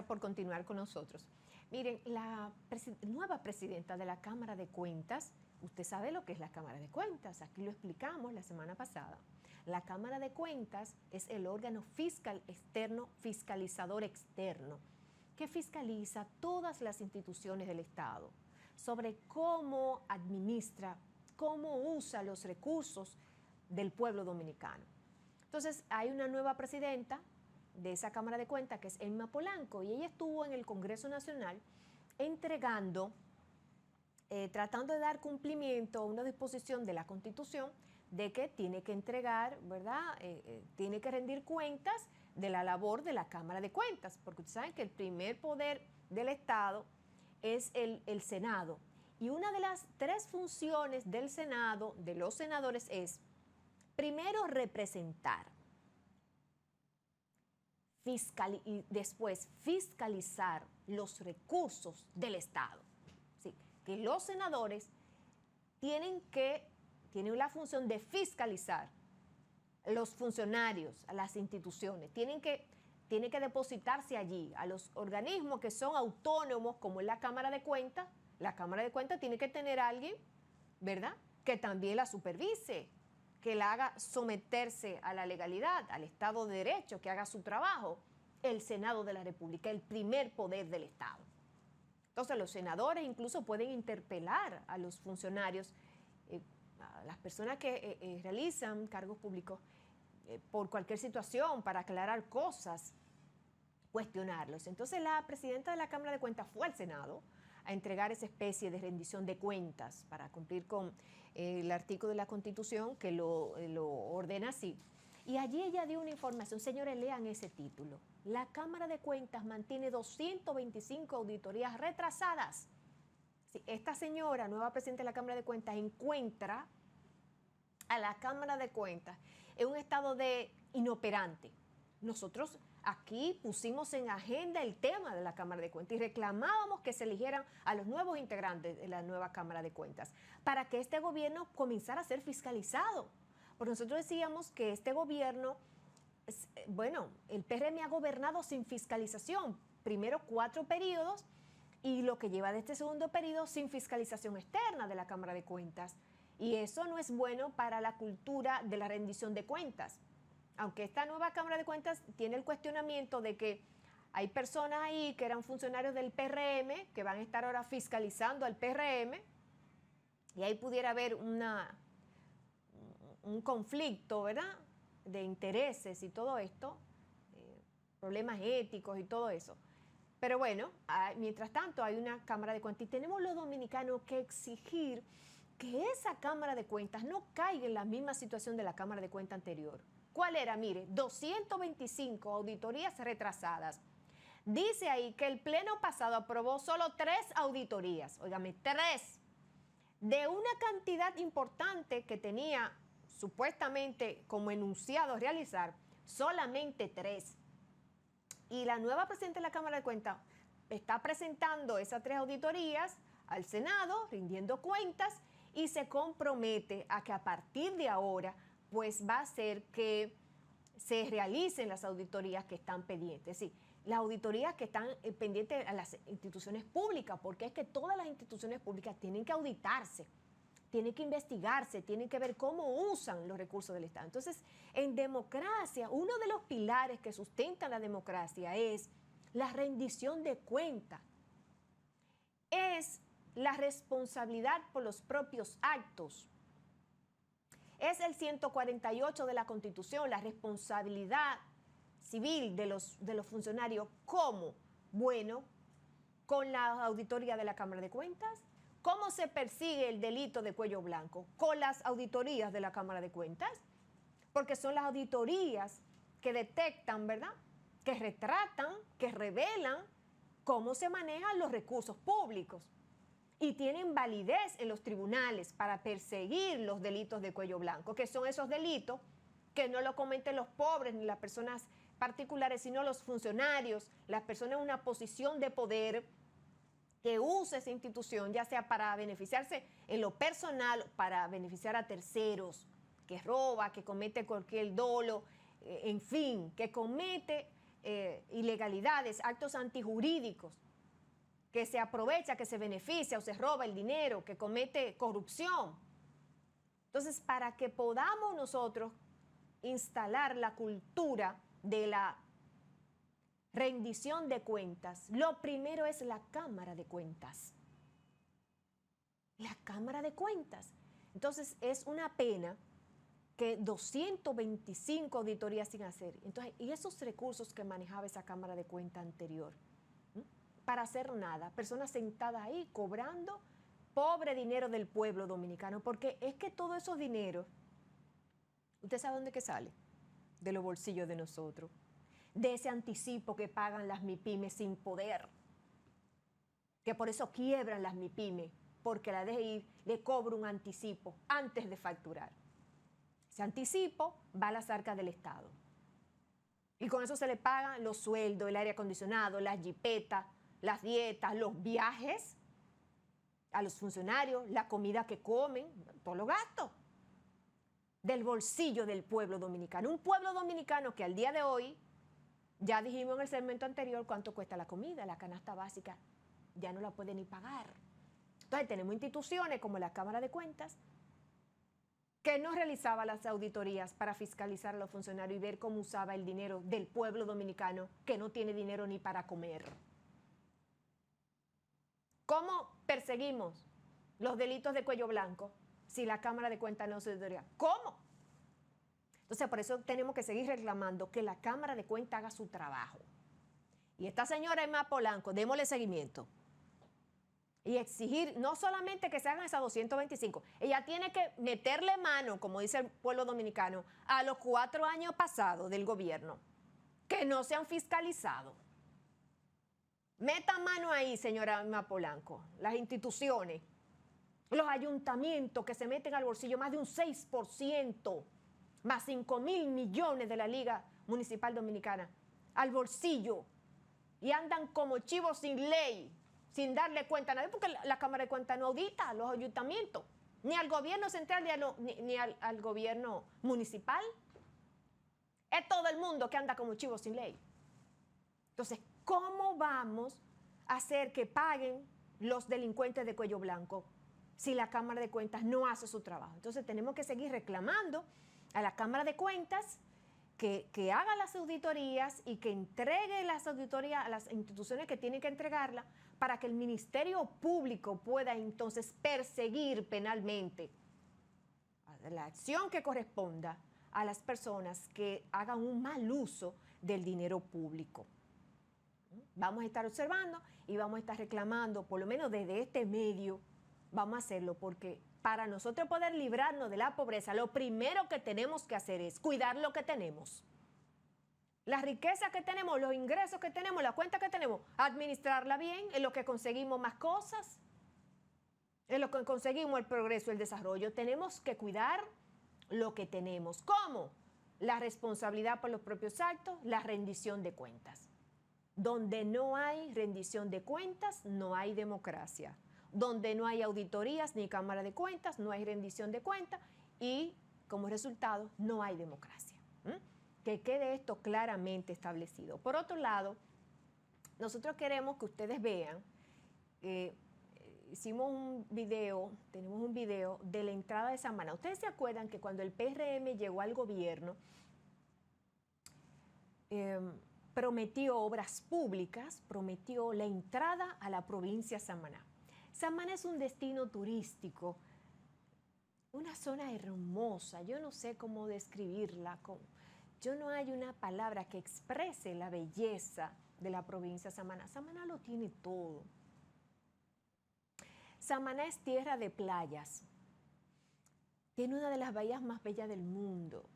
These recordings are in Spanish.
Gracias por continuar con nosotros. Miren, la nueva presidenta de la Cámara de Cuentas, usted sabe lo que es la Cámara de Cuentas, aquí lo explicamos la semana pasada. La Cámara de Cuentas es el órgano fiscal externo, fiscalizador externo, que fiscaliza todas las instituciones del Estado sobre cómo administra, cómo usa los recursos del pueblo dominicano. Entonces, hay una nueva presidenta de esa Cámara de Cuentas, que es Emma Polanco, y ella estuvo en el Congreso Nacional entregando, tratando de dar cumplimiento a una disposición de la Constitución de que tiene que entregar, ¿verdad? Tiene que rendir cuentas de la labor de la Cámara de Cuentas, porque ustedes saben que el primer poder del Estado es el Senado, y una de las tres funciones del Senado, de los senadores, es primero representar, y después fiscalizar los recursos del Estado. ¿Sí? Que los senadores tienen la función de fiscalizar los funcionarios, a las instituciones, tiene que depositarse allí a los organismos que son autónomos, como es la Cámara de Cuentas. La Cámara de Cuentas tiene que tener a alguien, ¿verdad?, que también la supervise, que la haga someterse a la legalidad, al Estado de Derecho, que haga su trabajo. El Senado de la República, el primer poder del Estado. Entonces, los senadores incluso pueden interpelar a los funcionarios, a las personas que realizan cargos públicos, por cualquier situación, para aclarar cosas, cuestionarlos. Entonces, la presidenta de la Cámara de Cuentas fue al Senado a entregar esa especie de rendición de cuentas para cumplir con el artículo de la Constitución que lo ordena así. Y allí ella dio una información. Señores, lean ese título. La Cámara de Cuentas mantiene 225 auditorías retrasadas. Sí, esta señora, nueva presidenta de la Cámara de Cuentas, encuentra a la Cámara de Cuentas en un estado de inoperante. Nosotros aquí pusimos en agenda el tema de la Cámara de Cuentas y reclamábamos que se eligieran a los nuevos integrantes de la nueva Cámara de Cuentas para que este gobierno comenzara a ser fiscalizado. Porque nosotros decíamos que este gobierno, bueno, el PRM ha gobernado sin fiscalización, primero 4 periodos y lo que lleva de este segundo periodo sin fiscalización externa de la Cámara de Cuentas. Y eso no es bueno para la cultura de la rendición de cuentas. Aunque esta nueva Cámara de Cuentas tiene el cuestionamiento de que hay personas ahí que eran funcionarios del PRM que van a estar ahora fiscalizando al PRM, y ahí pudiera haber un conflicto, ¿verdad?, de intereses y todo esto, problemas éticos y todo eso. Pero bueno, mientras tanto hay una Cámara de Cuentas y tenemos los dominicanos que exigir que esa Cámara de Cuentas no caiga en la misma situación de la Cámara de Cuentas anterior. ¿Cuál era? Mire, 225 auditorías retrasadas. Dice ahí que el pleno pasado aprobó solo 3 auditorías, óigame, 3, de una cantidad importante que tenía supuestamente como enunciado realizar, solamente 3. Y la nueva presidenta de la Cámara de Cuentas está presentando esas 3 auditorías al Senado, rindiendo cuentas, y se compromete a que a partir de ahora pues va a ser que se realicen las auditorías que están pendientes. Sí, las auditorías que están pendientes a las instituciones públicas, porque es que todas las instituciones públicas tienen que auditarse, tienen que investigarse, tienen que ver cómo usan los recursos del Estado. Entonces, en democracia, uno de los pilares que sustentan la democracia es la rendición de cuentas. Es la responsabilidad por los propios actos. Es el 148 de la Constitución, la responsabilidad civil de los funcionarios. ¿Cómo? Bueno, con la auditoría de la Cámara de Cuentas. ¿Cómo se persigue el delito de cuello blanco? Con las auditorías de la Cámara de Cuentas. Porque son las auditorías que detectan, ¿verdad?, que retratan, que revelan cómo se manejan los recursos públicos. Y tienen validez en los tribunales para perseguir los delitos de cuello blanco, que son esos delitos que no lo cometen los pobres ni las personas particulares, sino los funcionarios, las personas en una posición de poder que usa esa institución, ya sea para beneficiarse en lo personal, para beneficiar a terceros, que roba, que comete cualquier dolo, en fin, que comete ilegalidades, actos antijurídicos, que se aprovecha, que se beneficia o se roba el dinero, que comete corrupción. Entonces, para que podamos nosotros instalar la cultura de la rendición de cuentas, lo primero es la Cámara de Cuentas. La Cámara de Cuentas. Entonces, es una pena que 225 auditorías sin hacer. Entonces, ¿y esos recursos que manejaba esa Cámara de Cuentas anterior? Para hacer nada, personas sentadas ahí cobrando pobre dinero del pueblo dominicano, porque es que todos esos dineros, ¿usted sabe dónde que sale? De los bolsillos de nosotros, de ese anticipo que pagan las MIPYMES sin poder, que por eso quiebran las MIPYMES, porque la DGI le cobra un anticipo antes de facturar. Ese anticipo va a las arcas del Estado. Y con eso se le pagan los sueldos, el aire acondicionado, las jipetas, las dietas, los viajes a los funcionarios, la comida que comen, todos los gastos del bolsillo del pueblo dominicano. Un pueblo dominicano que al día de hoy, ya dijimos en el segmento anterior cuánto cuesta la comida, la canasta básica, ya no la puede ni pagar. Entonces tenemos instituciones como la Cámara de Cuentas que no realizaba las auditorías para fiscalizar a los funcionarios y ver cómo usaba el dinero del pueblo dominicano que no tiene dinero ni para comer. ¿Cómo perseguimos los delitos de cuello blanco si la Cámara de Cuentas no se auditoría? ¿Cómo? Entonces, por eso tenemos que seguir reclamando que la Cámara de Cuentas haga su trabajo. Y esta señora Emma Polanco, démosle seguimiento. Y exigir no solamente que se hagan esas 225, ella tiene que meterle mano, como dice el pueblo dominicano, a los 4 años pasados del gobierno, que no se han fiscalizado. Meta mano ahí, señora Emma Polanco, las instituciones, los ayuntamientos que se meten al bolsillo más de un 6%, más 5.000 millones de la Liga Municipal Dominicana, al bolsillo, y andan como chivos sin ley, sin darle cuenta a nadie, porque la Cámara de Cuentas no audita a los ayuntamientos, ni al gobierno central, ni al gobierno municipal. Es todo el mundo que anda como chivos sin ley. Entonces, ¿cómo vamos a hacer que paguen los delincuentes de cuello blanco si la Cámara de Cuentas no hace su trabajo? Entonces, tenemos que seguir reclamando a la Cámara de Cuentas que haga las auditorías y que entregue las auditorías a las instituciones que tienen que entregarla para que el Ministerio Público pueda entonces perseguir penalmente la acción que corresponda a las personas que hagan un mal uso del dinero público. Vamos a estar observando y vamos a estar reclamando, por lo menos desde este medio, vamos a hacerlo porque para nosotros poder librarnos de la pobreza, lo primero que tenemos que hacer es cuidar lo que tenemos. La riqueza que tenemos, los ingresos que tenemos, la cuenta que tenemos, administrarla bien, en lo que conseguimos más cosas, en lo que conseguimos el progreso y el desarrollo. Tenemos que cuidar lo que tenemos. ¿Cómo? La responsabilidad por los propios actos, la rendición de cuentas. Donde no hay rendición de cuentas, no hay democracia. Donde no hay auditorías ni Cámara de Cuentas, no hay rendición de cuentas y, como resultado, no hay democracia. Que quede esto claramente establecido. Por otro lado, nosotros queremos que ustedes vean, hicimos un video, tenemos un video de la entrada de Samaná. Ustedes se acuerdan que cuando el PRM llegó al gobierno, prometió obras públicas, prometió la entrada a la provincia de Samaná. Samaná es un destino turístico, una zona hermosa, yo no sé cómo describirla, yo no hay una palabra que exprese la belleza de la provincia de Samaná. Samaná lo tiene todo. Samaná es tierra de playas, tiene una de las bahías más bellas del mundo,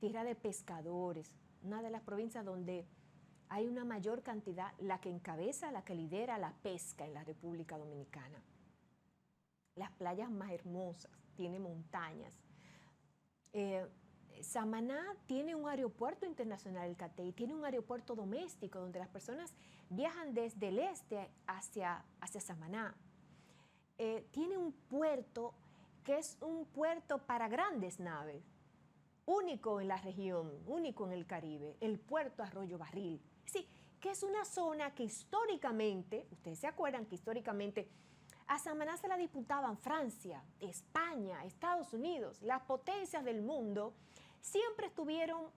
tierra de pescadores, una de las provincias donde hay una mayor cantidad, la que encabeza, la que lidera la pesca en la República Dominicana. Las playas más hermosas, tiene montañas. Samaná tiene un aeropuerto internacional, el Catey, tiene un aeropuerto doméstico donde las personas viajan desde el este hacia Samaná. Tiene un puerto que es un puerto para grandes naves, único en la región, único en el Caribe, el puerto Arroyo Barril. Sí, que es una zona que históricamente, ustedes se acuerdan que históricamente a Samaná se la disputaban Francia, España, Estados Unidos, las potencias del mundo siempre estuvieron,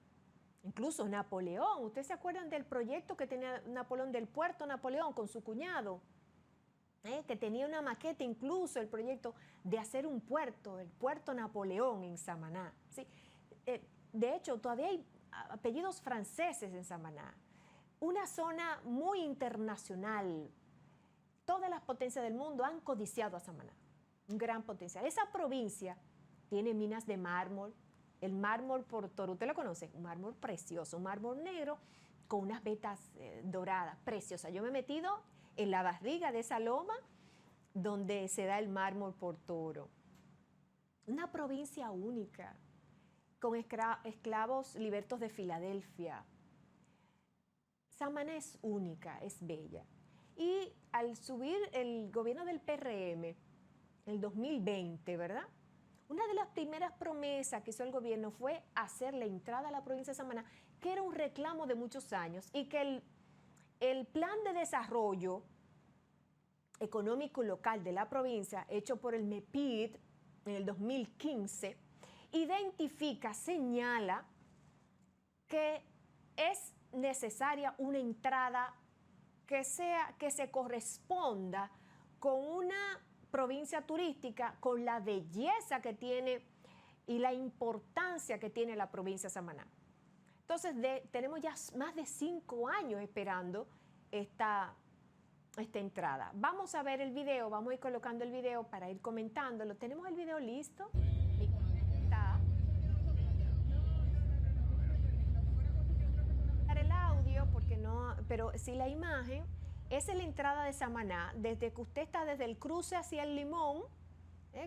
incluso Napoleón. ¿Ustedes se acuerdan del proyecto que tenía Napoleón, del puerto Napoleón con su cuñado? Que tenía una maqueta, incluso el proyecto de hacer un puerto, el puerto Napoleón en Samaná. ¿Sí? De hecho, todavía hay apellidos franceses en Samaná. Una zona muy internacional. Todas las potencias del mundo han codiciado a Samaná. Un gran potencial. Esa provincia tiene minas de mármol. El mármol Portoro, ¿usted lo conoce? Un mármol precioso, un mármol negro con unas vetas doradas, preciosas. Yo me he metido en la barriga de esa loma donde se da el mármol Portoro. Una provincia única, con esclavos libertos de Filadelfia. Samaná es única, es bella. Y al subir el gobierno del PRM, el 2020, ¿verdad? Una de las primeras promesas que hizo el gobierno fue hacer la entrada a la provincia de Samaná, que era un reclamo de muchos años, y que el plan de desarrollo económico local de la provincia, hecho por el MEPID en el 2015, identifica, señala que es necesaria una entrada que se corresponda con una provincia turística, con la belleza que tiene y la importancia que tiene la provincia de Samaná. Entonces, tenemos ya más de 5 años esperando esta entrada. Vamos a ver el video, vamos a ir colocando el video para ir comentándolo. ¿Tenemos el video listo? Está. El audio, porque no, pero sí la imagen. Esa es la entrada de Samaná, desde que usted está desde el cruce hacia el Limón,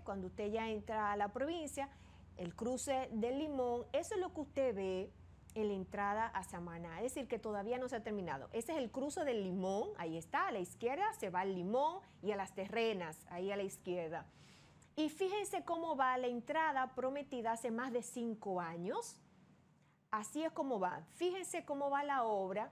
cuando usted ya entra a la provincia, el cruce del Limón, eso es lo que usted ve en la entrada a Samaná, es decir, que todavía no se ha terminado. Ese es el cruce del Limón, ahí está, a la izquierda se va al Limón y a las Terrenas, ahí a la izquierda. Y fíjense cómo va la entrada prometida hace más de 5 años, así es como va. Fíjense cómo va la obra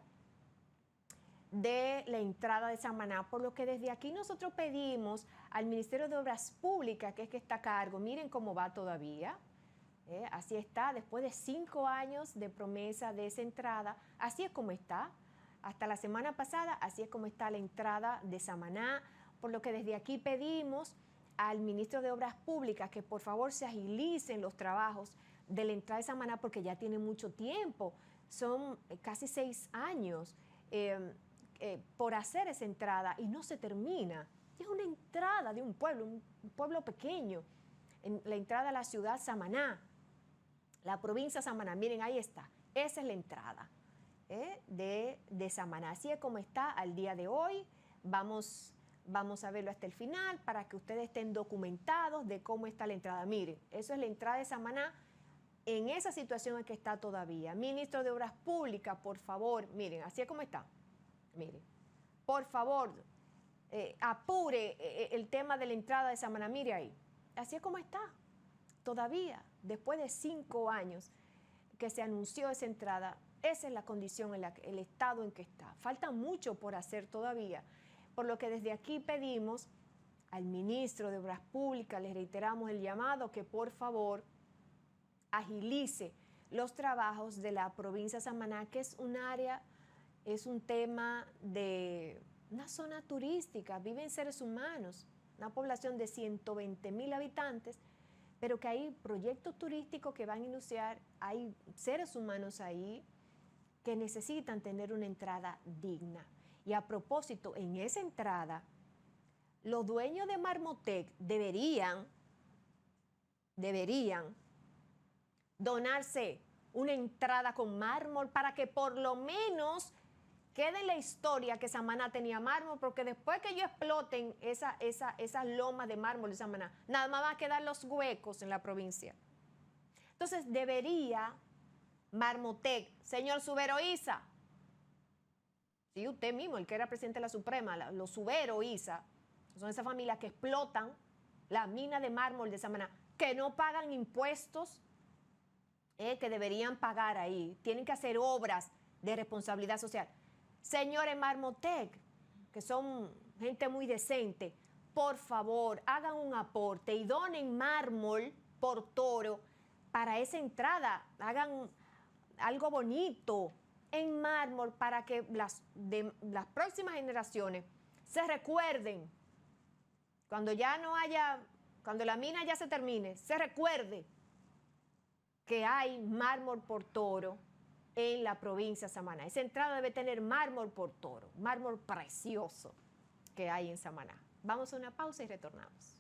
de la entrada de Samaná, por lo que desde aquí nosotros pedimos al Ministerio de Obras Públicas, que es que está a cargo, miren cómo va todavía, así está, después de 5 años de promesa de esa entrada, así es como está, hasta la semana pasada, así es como está la entrada de Samaná, por lo que desde aquí pedimos al Ministro de Obras Públicas que por favor se agilicen los trabajos de la entrada de Samaná, porque ya tiene mucho tiempo, son casi 6 años, por hacer esa entrada y no se termina. Es una entrada de un pueblo pequeño, la entrada a la ciudad Samaná, la provincia de Samaná. Miren, ahí está, esa es la entrada de Samaná. Así es como está al día de hoy. Vamos a verlo hasta el final para que ustedes estén documentados de cómo está la entrada. Miren, eso es la entrada de Samaná en esa situación en que está todavía. Ministro de Obras Públicas, por favor, miren, así es como está. Mire, por favor, apure el tema de la entrada de Samaná. Mire ahí, así es como está, todavía, después de 5 años que se anunció esa entrada, esa es la condición, el estado en que está. Falta mucho por hacer todavía, por lo que desde aquí pedimos al Ministro de Obras Públicas, les reiteramos el llamado que por favor agilice los trabajos de la provincia de Samaná, que es un área, es un tema de una zona turística, viven seres humanos, una población de 120,000 habitantes, pero que hay proyectos turísticos que van a iniciar, hay seres humanos ahí que necesitan tener una entrada digna. Y a propósito, en esa entrada, los dueños de Marmotec deberían donarse una entrada con mármol para que por lo menos quede en la historia que Samaná tenía mármol, porque después que ellos exploten esa loma de mármol de Samaná, nada más van a quedar los huecos en la provincia. Entonces debería Marmotec, señor Subero Isa, sí, usted mismo, el que era presidente de la Suprema, los Subero Isa, son esas familias que explotan la mina de mármol de Samaná, que no pagan impuestos que deberían pagar ahí, tienen que hacer obras de responsabilidad social. Señores Marmotec, que son gente muy decente, por favor, hagan un aporte y donen mármol por toro para esa entrada. Hagan algo bonito en mármol para que las próximas generaciones se recuerden, cuando ya no haya, cuando la mina ya se termine, se recuerde que hay mármol por toro en la provincia de Samaná. Esa entrada debe tener mármol por toro, mármol precioso que hay en Samaná. Vamos a una pausa y retornamos.